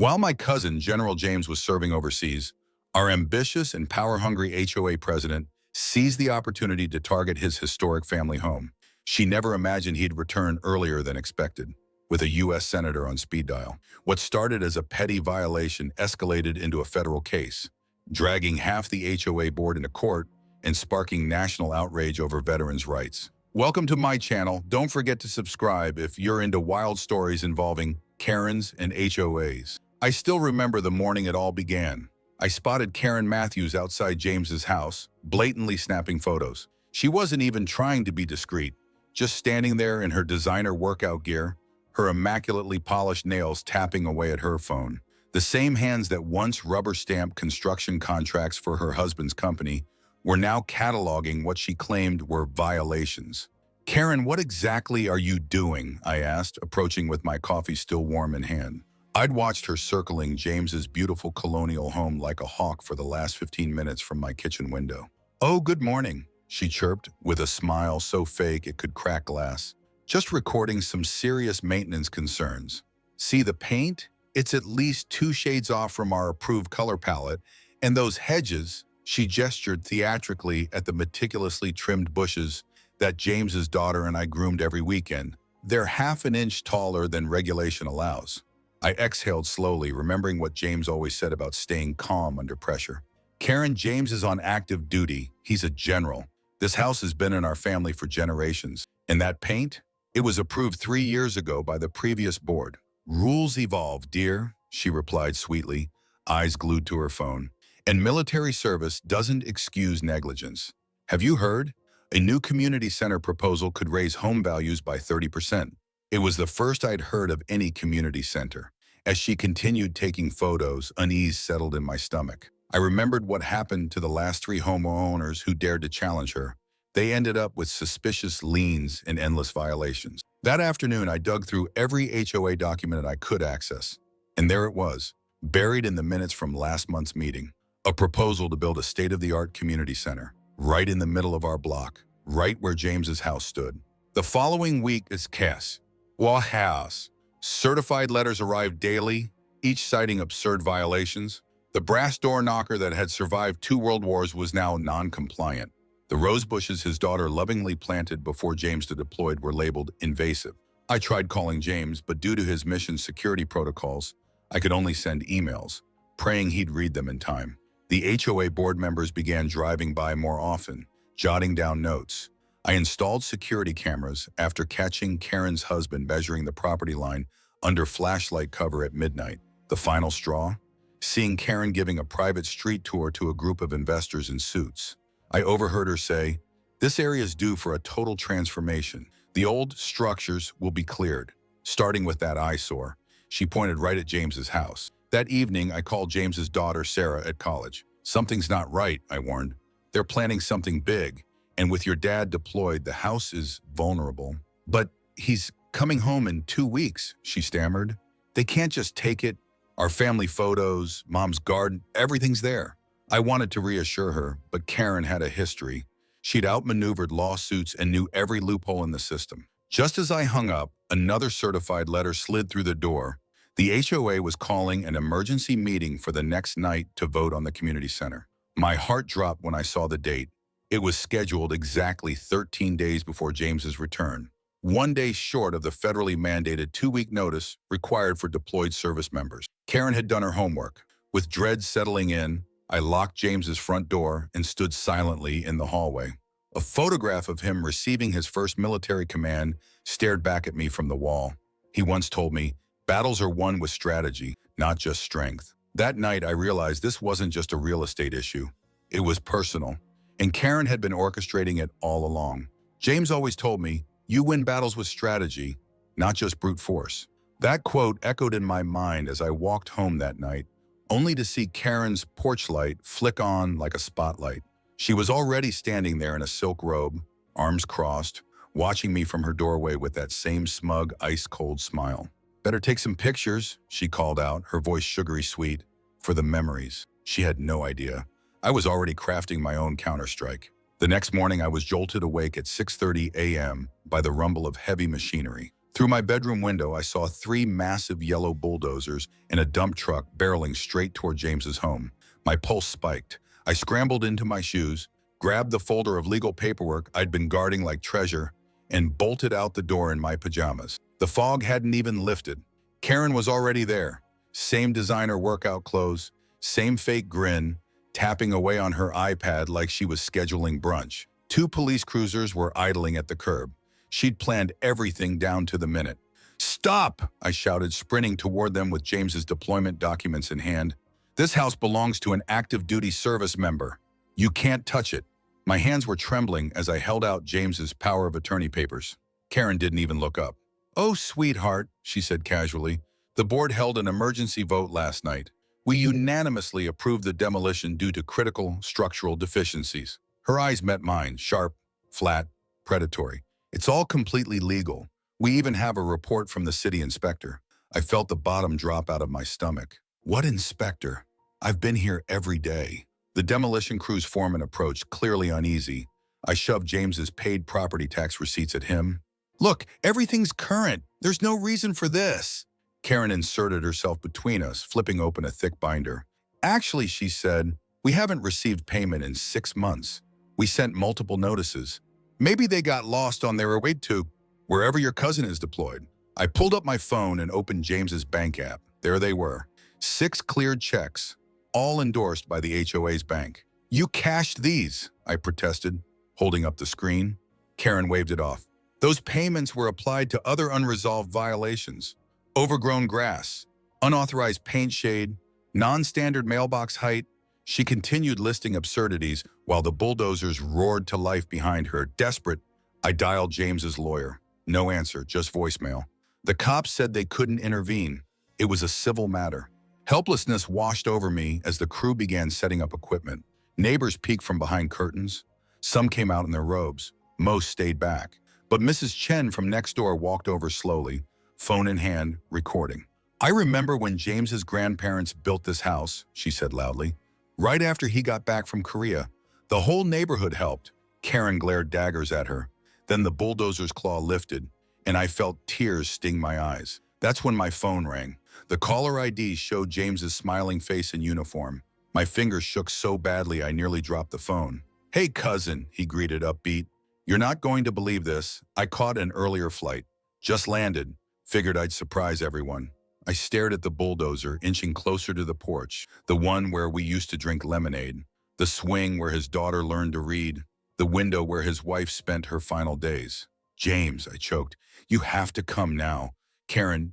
While my cousin, General James, was serving overseas, our ambitious and power-hungry HOA president seized the opportunity to target his historic family home. She never imagined he'd return earlier than expected, with a U.S. senator on speed dial. What started as a petty violation escalated into a federal case, dragging half the HOA board into court and sparking national outrage over veterans' rights. Welcome to my channel. Don't forget to subscribe if you're into wild stories involving Karens and HOAs. I still remember the morning it all began. I spotted Karen Matthews outside James's house, blatantly snapping photos. She wasn't even trying to be discreet, just standing there in her designer workout gear, her immaculately polished nails tapping away at her phone. The same hands that once rubber-stamped construction contracts for her husband's company were now cataloging what she claimed were violations. "Karen, what exactly are you doing?" I asked, approaching with my coffee still warm in hand. I'd watched her circling James's beautiful colonial home like a hawk for the last 15 minutes from my kitchen window. "Oh, good morning," she chirped, with a smile so fake it could crack glass. "Just recording some serious maintenance concerns. See the paint? It's at least 2 shades off from our approved color palette, and those hedges," she gestured theatrically at the meticulously trimmed bushes that James's daughter and I groomed every weekend. "They're half an inch taller than regulation allows." I exhaled slowly, remembering what James always said about staying calm under pressure. "Karen, James is on active duty. He's a general. This house has been in our family for generations. And that paint? It was approved 3 years ago by the previous board." "Rules evolve, dear," she replied sweetly, eyes glued to her phone. "And military service doesn't excuse negligence. Have you heard? A new community center proposal could raise home values by 30%. It was the first I'd heard of any community center. As she continued taking photos, unease settled in my stomach. I remembered what happened to the last 3 homeowners who dared to challenge her. They ended up with suspicious liens and endless violations. That afternoon, I dug through every HOA document I could access. And there it was, buried in the minutes from last month's meeting. A proposal to build a state-of-the-art community center, right in the middle of our block, right where James's house stood. The following week is chaos. House. Certified letters arrived daily, each citing absurd violations. The brass door knocker that had survived 2 world wars was now non-compliant. The rose bushes his daughter lovingly planted before James deployed were labeled invasive. I tried calling James, but due to his mission security protocols, I could only send emails, praying he'd read them in time. The HOA board members began driving by more often, jotting down notes. I installed security cameras after catching Karen's husband measuring the property line under flashlight cover at midnight. The final straw? Seeing Karen giving a private street tour to a group of investors in suits. I overheard her say, "This area is due for a total transformation. The old structures will be cleared, starting with that eyesore." She pointed right at James's house. That evening, I called James's daughter, Sarah, at college. "Something's not right," I warned. "They're planning something big. And with your dad deployed, the house is vulnerable." "But he's coming home in 2 weeks," she stammered. "They can't just take it. Our family photos, Mom's garden, everything's there." I wanted to reassure her, but Karen had a history. She'd outmaneuvered lawsuits and knew every loophole in the system. Just as I hung up, another certified letter slid through the door. The HOA was calling an emergency meeting for the next night to vote on the community center. My heart dropped when I saw the date. It was scheduled exactly 13 days before James's return, 1 day short of the federally mandated 2-week notice required for deployed service members. Karen had done her homework. With dread settling in, I locked James's front door and stood silently in the hallway. A photograph of him receiving his first military command stared back at me from the wall. He once told me, "Battles are won with strategy, not just strength." That night, I realized this wasn't just a real estate issue. It was personal. And Karen had been orchestrating it all along. James always told me, "You win battles with strategy, not just brute force." That quote echoed in my mind as I walked home that night, only to see Karen's porch light flick on like a spotlight. She was already standing there in a silk robe, arms crossed, watching me from her doorway with that same smug, ice-cold smile. "Better take some pictures," she called out, her voice sugary sweet, "for the memories." She had no idea. I was already crafting my own counterstrike. The next morning, I was jolted awake at 6:30 a.m. by the rumble of heavy machinery. Through my bedroom window, I saw three massive yellow bulldozers and a dump truck barreling straight toward James's home. My pulse spiked. I scrambled into my shoes, grabbed the folder of legal paperwork I'd been guarding like treasure, and bolted out the door in my pajamas. The fog hadn't even lifted. Karen was already there. Same designer workout clothes, same fake grin, tapping away on her iPad like she was scheduling brunch. Two police cruisers were idling at the curb. She'd planned everything down to the minute. "Stop!" I shouted, sprinting toward them with James's deployment documents in hand. "This house belongs to an active-duty service member. You can't touch it." My hands were trembling as I held out James's power of attorney papers. Karen didn't even look up. "Oh, sweetheart," she said casually. "The board held an emergency vote last night. We unanimously approved the demolition due to critical structural deficiencies." Her eyes met mine, sharp, flat, predatory. "It's all completely legal. We even have a report from the city inspector." I felt the bottom drop out of my stomach. What inspector? I've been here every day. The demolition crew's foreman approached, clearly uneasy. I shoved James's paid property tax receipts at him. "Look, everything's current. There's no reason for this." Karen inserted herself between us, flipping open a thick binder. "Actually," she said, "we haven't received payment in 6 months. We sent multiple notices. Maybe they got lost on their way to wherever your cousin is deployed." I pulled up my phone and opened James's bank app. There they were. 6 cleared checks, all endorsed by the HOA's bank. "You cashed these," I protested, holding up the screen. Karen waved it off. "Those payments were applied to other unresolved violations. Overgrown grass, unauthorized paint shade, non-standard mailbox height." She continued listing absurdities while the bulldozers roared to life behind her. Desperate, I dialed James's lawyer. No answer, just voicemail. The cops said they couldn't intervene. It was a civil matter. Helplessness washed over me as the crew began setting up equipment. Neighbors peeked from behind curtains. Some came out in their robes. Most stayed back. But Mrs. Chen from next door walked over slowly, phone in hand, recording. "I remember when James's grandparents built this house," she said loudly. "Right after he got back from Korea. The whole neighborhood helped." Karen glared daggers at her. Then the bulldozer's claw lifted, and I felt tears sting my eyes. That's when my phone rang. The caller ID showed James's smiling face in uniform. My fingers shook so badly I nearly dropped the phone. "Hey, cousin," he greeted upbeat. "You're not going to believe this. I caught an earlier flight. Just landed. Figured I'd surprise everyone." I stared at the bulldozer, inching closer to the porch, the one where we used to drink lemonade, the swing where his daughter learned to read, the window where his wife spent her final days. "James," I choked, "you have to come now. Karen,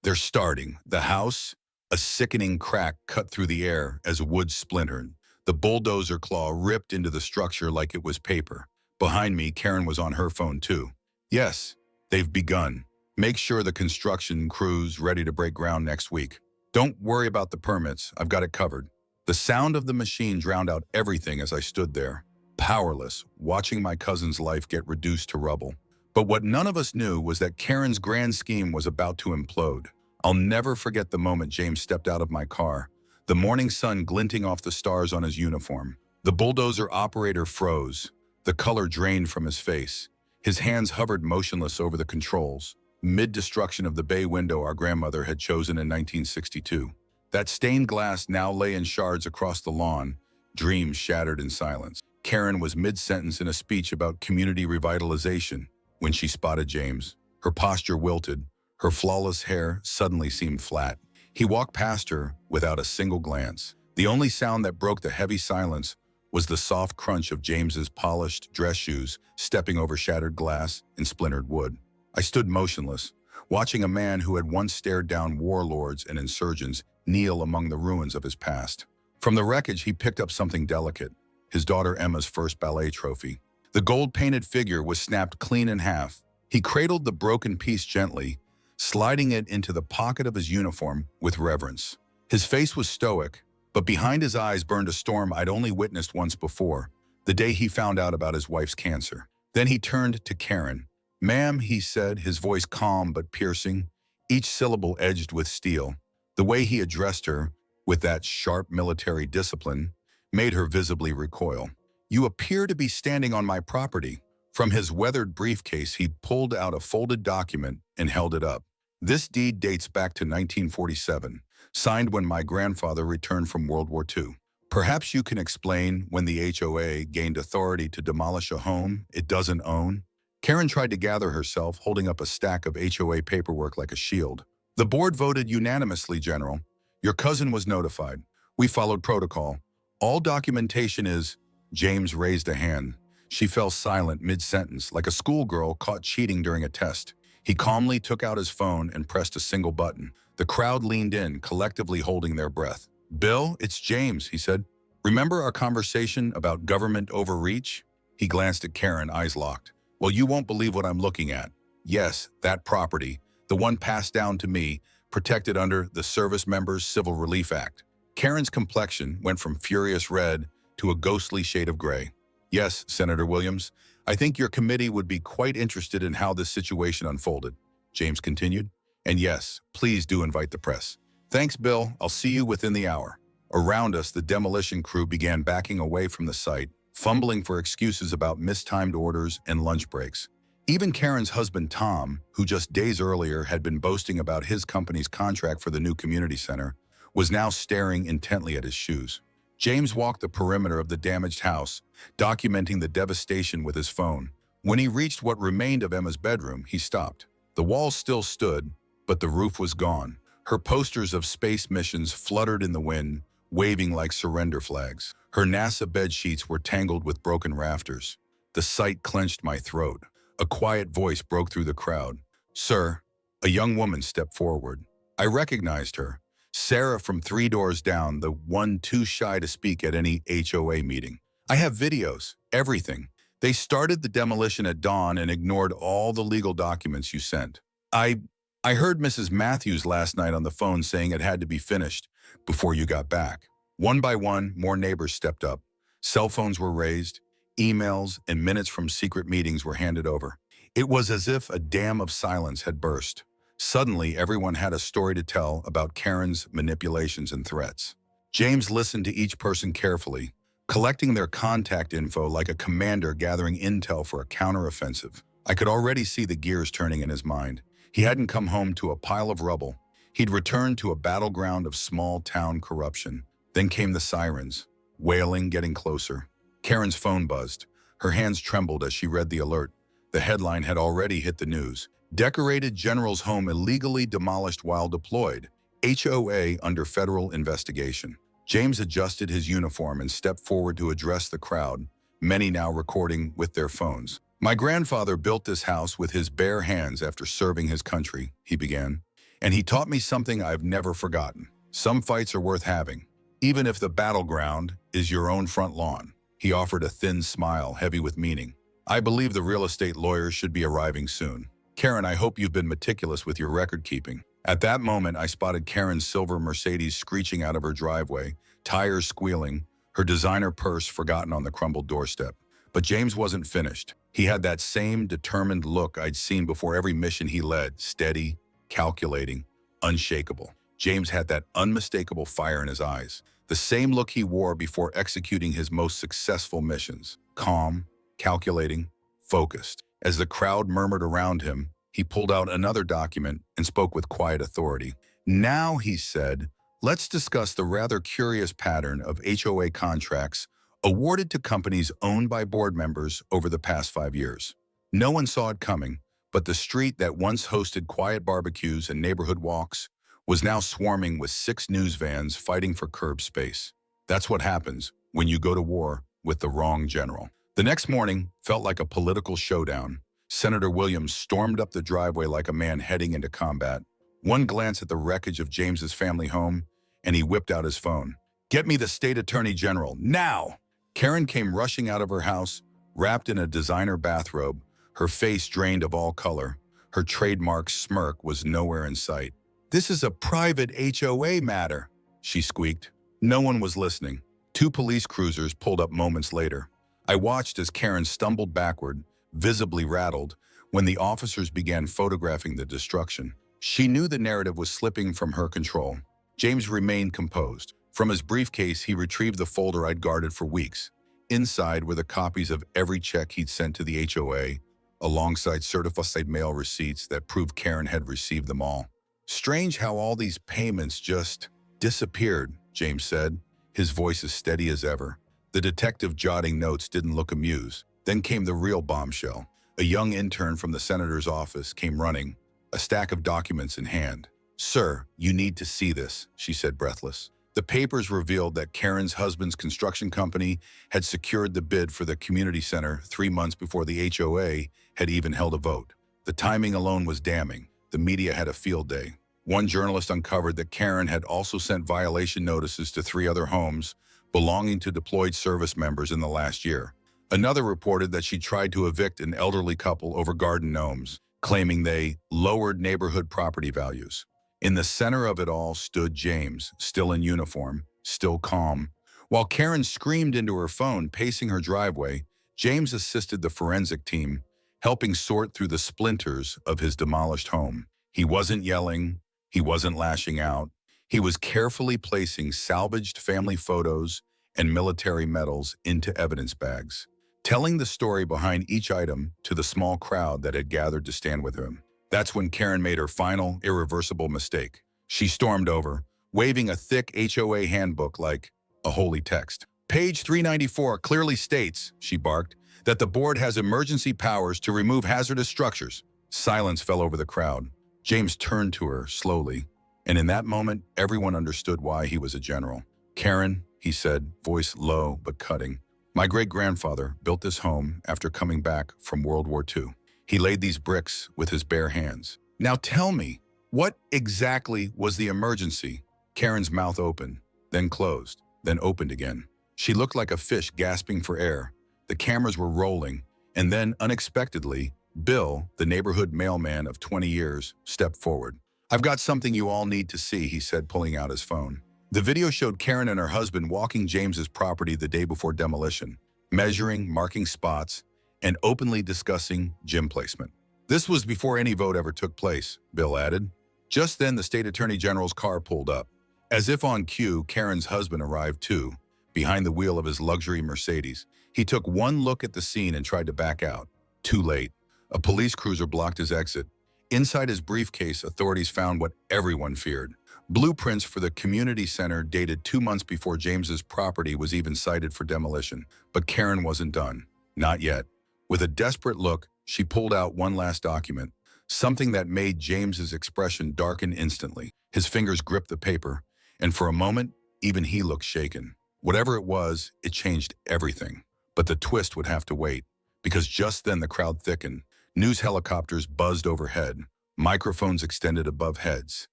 they're starting." The house, a sickening crack cut through the air as wood splintered. The bulldozer claw ripped into the structure like it was paper. Behind me, Karen was on her phone too. "Yes, they've begun. Make sure the construction crew's ready to break ground next week. Don't worry about the permits, I've got it covered." The sound of the machine drowned out everything as I stood there, powerless, watching my cousin's life get reduced to rubble. But what none of us knew was that Karen's grand scheme was about to implode. I'll never forget the moment James stepped out of my car, the morning sun glinting off the stars on his uniform. The bulldozer operator froze. The color drained from his face. His hands hovered motionless over the controls. Mid-destruction of the bay window our grandmother had chosen in 1962. That stained glass now lay in shards across the lawn, dreams shattered in silence. Karen was mid-sentence in a speech about community revitalization when she spotted James. Her posture wilted. Her flawless hair suddenly seemed flat. He walked past her without a single glance. The only sound that broke the heavy silence was the soft crunch of James's polished dress shoes stepping over shattered glass and splintered wood. I stood motionless, watching a man who had once stared down warlords and insurgents kneel among the ruins of his past. From the wreckage, he picked up something delicate, his daughter Emma's first ballet trophy. The gold-painted figure was snapped clean in half. He cradled the broken piece gently, sliding it into the pocket of his uniform with reverence. His face was stoic, but behind his eyes burned a storm I'd only witnessed once before, the day he found out about his wife's cancer. Then he turned to Karen. "Ma'am," he said, his voice calm but piercing, each syllable edged with steel. The way he addressed her, with that sharp military discipline, made her visibly recoil. "You appear to be standing on my property. From his weathered briefcase, he pulled out a folded document and held it up. This deed dates back to 1947, signed when my grandfather returned from World War II. Perhaps you can explain when the HOA gained authority to demolish a home it doesn't own? Karen tried to gather herself, holding up a stack of HOA paperwork like a shield. The board voted unanimously, General. Your cousin was notified. We followed protocol. All documentation is... James raised a hand. She fell silent mid-sentence, like a schoolgirl caught cheating during a test. He calmly took out his phone and pressed a single button. The crowd leaned in, collectively holding their breath. "Bill, it's James," he said. "Remember our conversation about government overreach?" He glanced at Karen, eyes locked. "Well, you won't believe what I'm looking at. Yes, that property, the one passed down to me, protected under the Service Members Civil Relief Act." Karen's complexion went from furious red to a ghostly shade of gray. "Yes, Senator Williams, I think your committee would be quite interested in how this situation unfolded," James continued. "And yes, please do invite the press." "Thanks, Bill. I'll see you within the hour." Around us, the demolition crew began backing away from the site, fumbling for excuses about mistimed orders and lunch breaks. Even Karen's husband, Tom, who just days earlier had been boasting about his company's contract for the new community center, was now staring intently at his shoes. James walked the perimeter of the damaged house, documenting the devastation with his phone. When he reached what remained of Emma's bedroom, he stopped. The walls still stood, but the roof was gone. Her posters of space missions fluttered in the wind, waving like surrender flags. Her NASA bed sheets were tangled with broken rafters. The sight clenched my throat. A quiet voice broke through the crowd. "Sir," a young woman stepped forward. I recognized her. Sarah from 3 doors down, the one too shy to speak at any HOA meeting. "I have videos, everything. They started the demolition at dawn and ignored all the legal documents you sent. I heard Mrs. Matthews last night on the phone saying it had to be finished before you got back." One by one, more neighbors stepped up. Cell phones were raised, emails and minutes from secret meetings were handed over. It was as if a dam of silence had burst. Suddenly, everyone had a story to tell about Karen's manipulations and threats. James listened to each person carefully, collecting their contact info like a commander gathering intel for a counteroffensive. I could already see the gears turning in his mind. He hadn't come home to a pile of rubble. He'd returned to a battleground of small-town corruption. Then came the sirens, wailing, getting closer. Karen's phone buzzed. Her hands trembled as she read the alert. The headline had already hit the news. "Decorated General's home illegally demolished while deployed. HOA under federal investigation." James adjusted his uniform and stepped forward to address the crowd, many now recording with their phones. "My grandfather built this house with his bare hands after serving his country," he began. "And he taught me something I've never forgotten. Some fights are worth having, even if the battleground is your own front lawn." He offered a thin smile, heavy with meaning. "I believe the real estate lawyers should be arriving soon. Karen, I hope you've been meticulous with your record keeping." At that moment, I spotted Karen's silver Mercedes screeching out of her driveway, tires squealing, her designer purse forgotten on the crumbled doorstep. But James wasn't finished. He had that same determined look I'd seen before every mission he led, steady, calculating, unshakable. James had that unmistakable fire in his eyes, the same look he wore before executing his most successful missions, calm, calculating, focused. As the crowd murmured around him, he pulled out another document and spoke with quiet authority. "Now," he said, "let's discuss the rather curious pattern of HOA contracts awarded to companies owned by board members over the past 5 years. No one saw it coming, but the street that once hosted quiet barbecues and neighborhood walks was now swarming with 6 news vans fighting for curb space. That's what happens when you go to war with the wrong general." The next morning felt like a political showdown. Senator Williams stormed up the driveway like a man heading into combat. One glance at the wreckage of James's family home, and he whipped out his phone. "Get me the state attorney general, now!" Karen came rushing out of her house, wrapped in a designer bathrobe, her face drained of all color. Her trademark smirk was nowhere in sight. "This is a private HOA matter," she squeaked. No one was listening. 2 police cruisers pulled up moments later. I watched as Karen stumbled backward, visibly rattled, when the officers began photographing the destruction. She knew the narrative was slipping from her control. James remained composed. From his briefcase, he retrieved the folder I'd guarded for weeks. Inside were the copies of every check he'd sent to the HOA, alongside certified mail receipts that proved Karen had received them all. Strange how all these payments just disappeared, James said, his voice as steady as ever. The detective jotting notes didn't look amused. Then came the real bombshell. A young intern from the senator's office came running, a stack of documents in hand. "Sir, you need to see this," she said, breathless. The papers revealed that Karen's husband's construction company had secured the bid for the community center 3 months before the HOA had even held a vote. The timing alone was damning. The media had a field day. One journalist uncovered that Karen had also sent violation notices to 3 other homes belonging to deployed service members in the last year. Another reported that she tried to evict an elderly couple over garden gnomes, claiming they lowered neighborhood property values. In the center of it all stood James, still in uniform, still calm. While Karen screamed into her phone, pacing her driveway, James assisted the forensic team, helping sort through the splinters of his demolished home. He wasn't yelling, he wasn't lashing out. He was carefully placing salvaged family photos and military medals into evidence bags, telling the story behind each item to the small crowd that had gathered to stand with him. That's when Karen made her final, irreversible mistake. She stormed over, waving a thick HOA handbook like a holy text. "Page 394 clearly states," she barked, "that the board has emergency powers to remove hazardous structures." Silence fell over the crowd. James turned to her slowly, and in that moment, everyone understood why he was a general. "Karen," he said, voice low but cutting, "my great-grandfather built this home after coming back from World War II. He laid these bricks with his bare hands. Now tell me, what exactly was the emergency?" Karen's mouth opened, then closed, then opened again. She looked like a fish gasping for air. The cameras were rolling, and then, unexpectedly, Bill, the neighborhood mailman of 20 years, stepped forward. "I've got something you all need to see," he said, pulling out his phone. The video showed Karen and her husband walking James's property the day before demolition, measuring, marking spots, and openly discussing gym placement. "This was before any vote ever took place," Bill added. Just then, the state attorney general's car pulled up. As if on cue, Karen's husband arrived too, behind the wheel of his luxury Mercedes. He took one look at the scene and tried to back out. Too late. A police cruiser blocked his exit. Inside his briefcase, authorities found what everyone feared: blueprints for the community center dated 2 months before James's property was even cited for demolition. But Karen wasn't done. Not yet. With a desperate look, she pulled out one last document, something that made James's expression darken instantly. His fingers gripped the paper, and for a moment, even he looked shaken. Whatever it was, it changed everything. But the twist would have to wait, because just then the crowd thickened. News helicopters buzzed overhead, microphones extended above heads,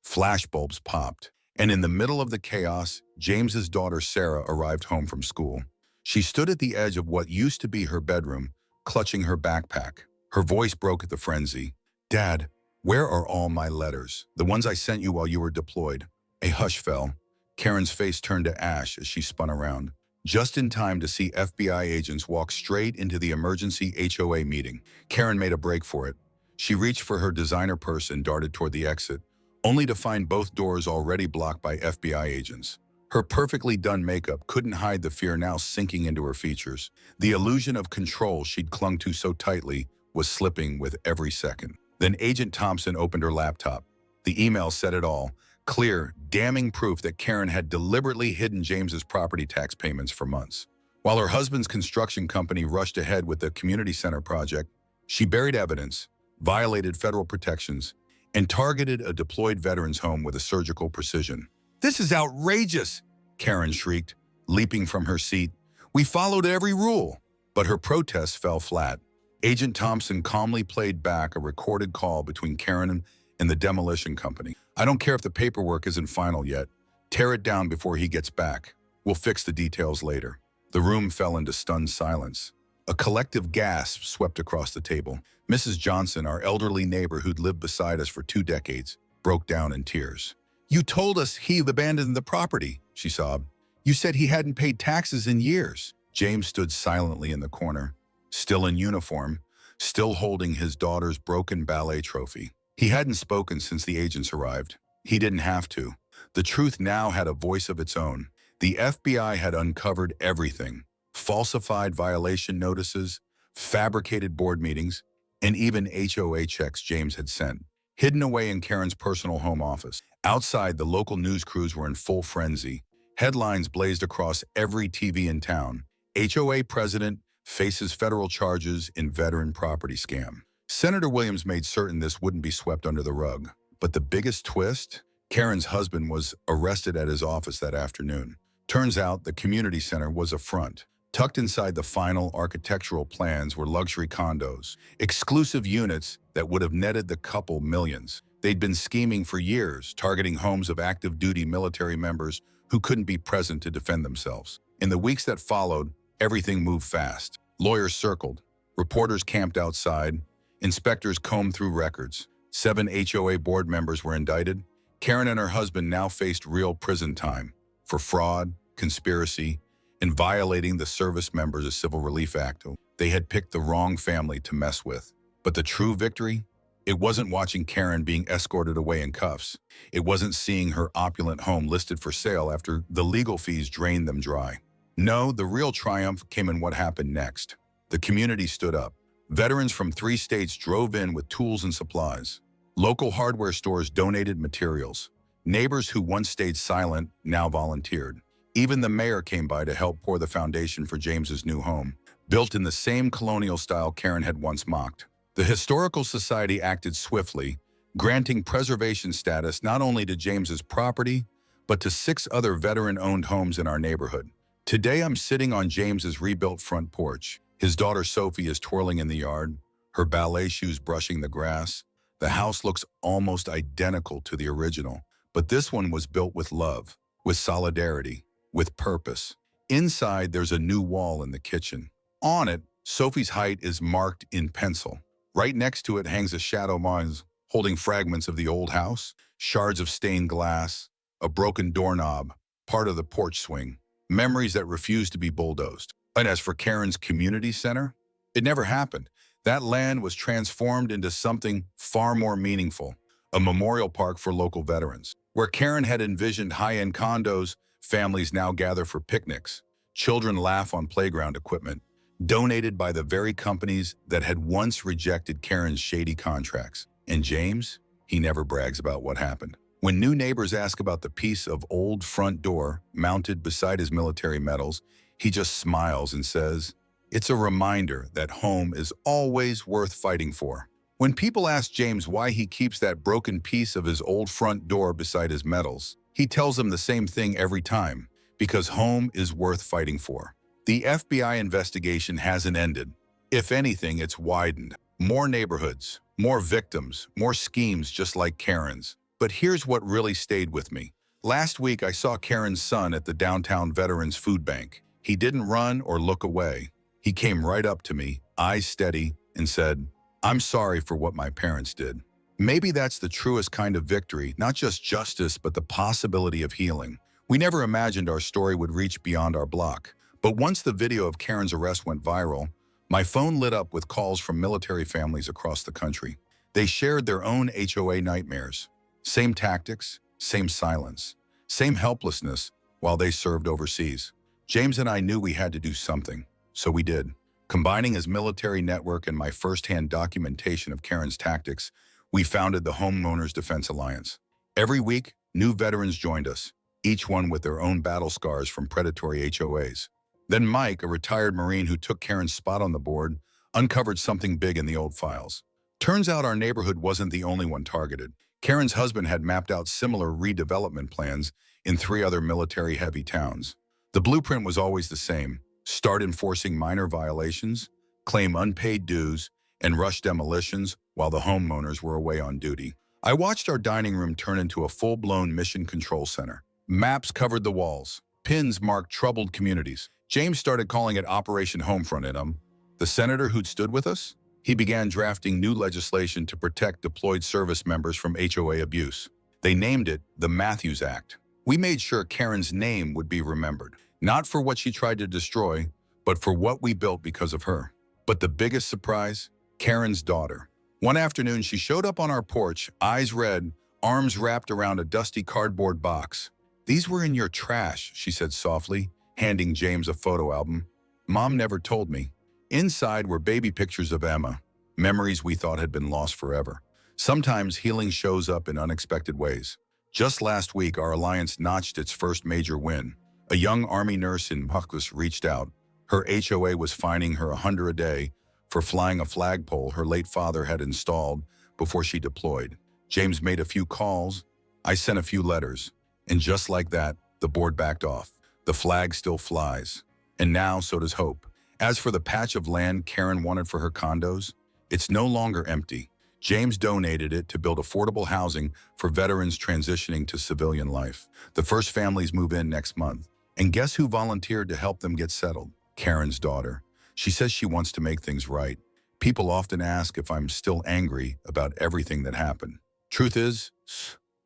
flashbulbs popped, and in the middle of the chaos, James's daughter Sarah arrived home from school. She stood at the edge of what used to be her bedroom, clutching her backpack. Her voice broke at the frenzy. "Dad, where are all my letters? The ones I sent you while you were deployed." A hush fell. Karen's face turned to ash as she spun around, just in time to see FBI agents walk straight into the emergency HOA meeting. Karen made a break for it. She reached for her designer purse and darted toward the exit, only to find both doors already blocked by FBI agents. Her perfectly done makeup couldn't hide the fear now sinking into her features. The illusion of control she'd clung to so tightly was slipping with every second. Then Agent Thompson opened her laptop. The email said it all. Clear, damning proof that Karen had deliberately hidden James's property tax payments for months. While her husband's construction company rushed ahead with the community center project, she buried evidence, violated federal protections, and targeted a deployed veterans home with a surgical precision. "This is outrageous!" Karen shrieked, leaping from her seat. "We followed every rule." But her protests fell flat. Agent Thompson calmly played back a recorded call between Karen and the demolition company. "I don't care if the paperwork isn't final yet. Tear it down before he gets back. We'll fix the details later." The room fell into stunned silence. A collective gasp swept across the table. Mrs. Johnson, our elderly neighbor who'd lived beside us for 2 decades, broke down in tears. "You told us he abandoned the property," she sobbed. "You said he hadn't paid taxes in years." James stood silently in the corner, still in uniform, still holding his daughter's broken ballet trophy. He hadn't spoken since the agents arrived. He didn't have to. The truth now had a voice of its own. The FBI had uncovered everything. falsified violation notices, fabricated board meetings, and even HOA checks James had sent, hidden away in Karen's personal home office. Outside, the local news crews were in full frenzy. Headlines blazed across every TV in town. HOA president faces federal charges in veteran property scam. Senator Williams made certain this wouldn't be swept under the rug. But the biggest twist? Karen's husband was arrested at his office that afternoon. Turns out the community center was a front. Tucked inside the final architectural plans were luxury condos, exclusive units that would have netted the couple millions. They'd been scheming for years, targeting homes of active-duty military members who couldn't be present to defend themselves. In the weeks that followed, everything moved fast. Lawyers circled, reporters camped outside, inspectors combed through records. 7 HOA board members were indicted. Karen and her husband now faced real prison time for fraud, conspiracy, and violating the Service Members Civil Relief Act. They had picked the wrong family to mess with. But the true victory? It wasn't watching Karen being escorted away in cuffs. It wasn't seeing her opulent home listed for sale after the legal fees drained them dry. No, the real triumph came in what happened next. The community stood up. Veterans from 3 states drove in with tools and supplies. Local hardware stores donated materials. Neighbors who once stayed silent now volunteered. Even the mayor came by to help pour the foundation for James's new home, built in the same colonial style Karen had once mocked. The Historical Society acted swiftly, granting preservation status not only to James's property, but to 6 other veteran-owned homes in our neighborhood. Today I'm sitting on James's rebuilt front porch. His daughter Sophie is twirling in the yard, her ballet shoes brushing the grass. The house looks almost identical to the original, but this one was built with love, with solidarity, with purpose. Inside, there's a new wall in the kitchen. On it, Sophie's height is marked in pencil. Right next to it hangs a shadow vase holding fragments of the old house, shards of stained glass, a broken doorknob, part of the porch swing, memories that refuse to be bulldozed. And as for Karen's community center, it never happened. That land was transformed into something far more meaningful, a memorial park for local veterans. Where Karen had envisioned high-end condos, families now gather for picnics. Children laugh on playground equipment, donated by the very companies that had once rejected Karen's shady contracts. And James, he never brags about what happened. When new neighbors ask about the piece of old front door mounted beside his military medals, he just smiles and says, "It's a reminder that home is always worth fighting for." When people ask James why he keeps that broken piece of his old front door beside his medals, he tells them the same thing every time, because home is worth fighting for. The FBI investigation hasn't ended. If anything, it's widened. More neighborhoods, more victims, more schemes just like Karen's. But here's what really stayed with me. Last week, I saw Karen's son at the downtown Veterans Food Bank. He didn't run or look away. He came right up to me, eyes steady, and said, "I'm sorry for what my parents did." Maybe that's the truest kind of victory, not just justice, but the possibility of healing. We never imagined our story would reach beyond our block. But once the video of Karen's arrest went viral, my phone lit up with calls from military families across the country. They shared their own HOA nightmares. Same tactics, same silence, same helplessness while they served overseas. James and I knew we had to do something, so we did. Combining his military network and my firsthand documentation of Karen's tactics, we founded the Homeowners Defense Alliance. Every week, new veterans joined us, each one with their own battle scars from predatory HOAs. Then Mike, a retired Marine who took Karen's spot on the board, uncovered something big in the old files. Turns out our neighborhood wasn't the only one targeted. Karen's husband had mapped out similar redevelopment plans in 3 other military-heavy towns. The blueprint was always the same: start enforcing minor violations, claim unpaid dues, and rush demolitions while the homeowners were away on duty. I watched our dining room turn into a full-blown mission control center. Maps covered the walls. Pins marked troubled communities. James started calling it Operation Homefront in the senator who'd stood with us. He began drafting new legislation to protect deployed service members from HOA abuse. They named it the Matthews Act. We made sure Karen's name would be remembered, not for what she tried to destroy, but for what we built because of her. But the biggest surprise? Karen's daughter. One afternoon, she showed up on our porch, eyes red, arms wrapped around a dusty cardboard box. "These were in your trash," she said softly, handing James a photo album. Mom never told me. Inside were baby pictures of Emma, memories we thought had been lost forever. Sometimes healing shows up in unexpected ways. Just last week, our alliance notched its first major win. A young Army nurse in Buckless reached out. Her HOA was fining her $100 a day for flying a flagpole her late father had installed before she deployed. James made a few calls. I sent a few letters. And just like that, the board backed off. The flag still flies. And now, so does hope. As for the patch of land Karen wanted for her condos, it's no longer empty. James donated it to build affordable housing for veterans transitioning to civilian life. The first families move in next month. And guess who volunteered to help them get settled? Karen's daughter. She says she wants to make things right. People often ask if I'm still angry about everything that happened. Truth is,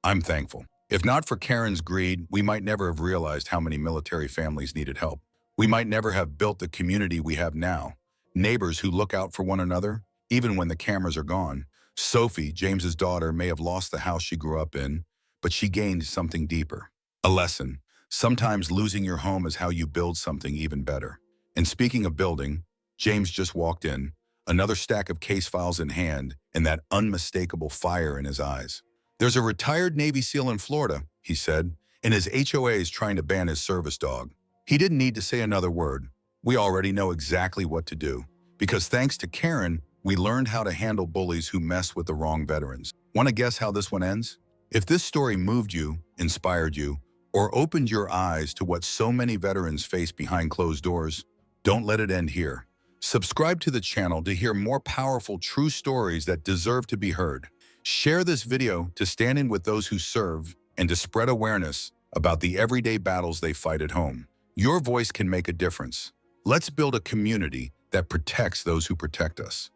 I'm thankful. If not for Karen's greed, we might never have realized how many military families needed help. We might never have built the community we have now. Neighbors who look out for one another, even when the cameras are gone. Sophie, James's daughter, may have lost the house she grew up in, but she gained something deeper. A lesson. Sometimes losing your home is how you build something even better. And speaking of building, James just walked in, another stack of case files in hand, and that unmistakable fire in his eyes. There's a retired Navy SEAL in Florida, he said, and his HOA is trying to ban his service dog. He didn't need to say another word. We already know exactly what to do. Because thanks to Karen, we learned how to handle bullies who mess with the wrong veterans. Want to guess how this one ends? If this story moved you, inspired you, or opened your eyes to what so many veterans face behind closed doors, don't let it end here. Subscribe to the channel to hear more powerful, true stories that deserve to be heard. Share this video to stand in with those who serve and to spread awareness about the everyday battles they fight at home. Your voice can make a difference. Let's build a community that protects those who protect us.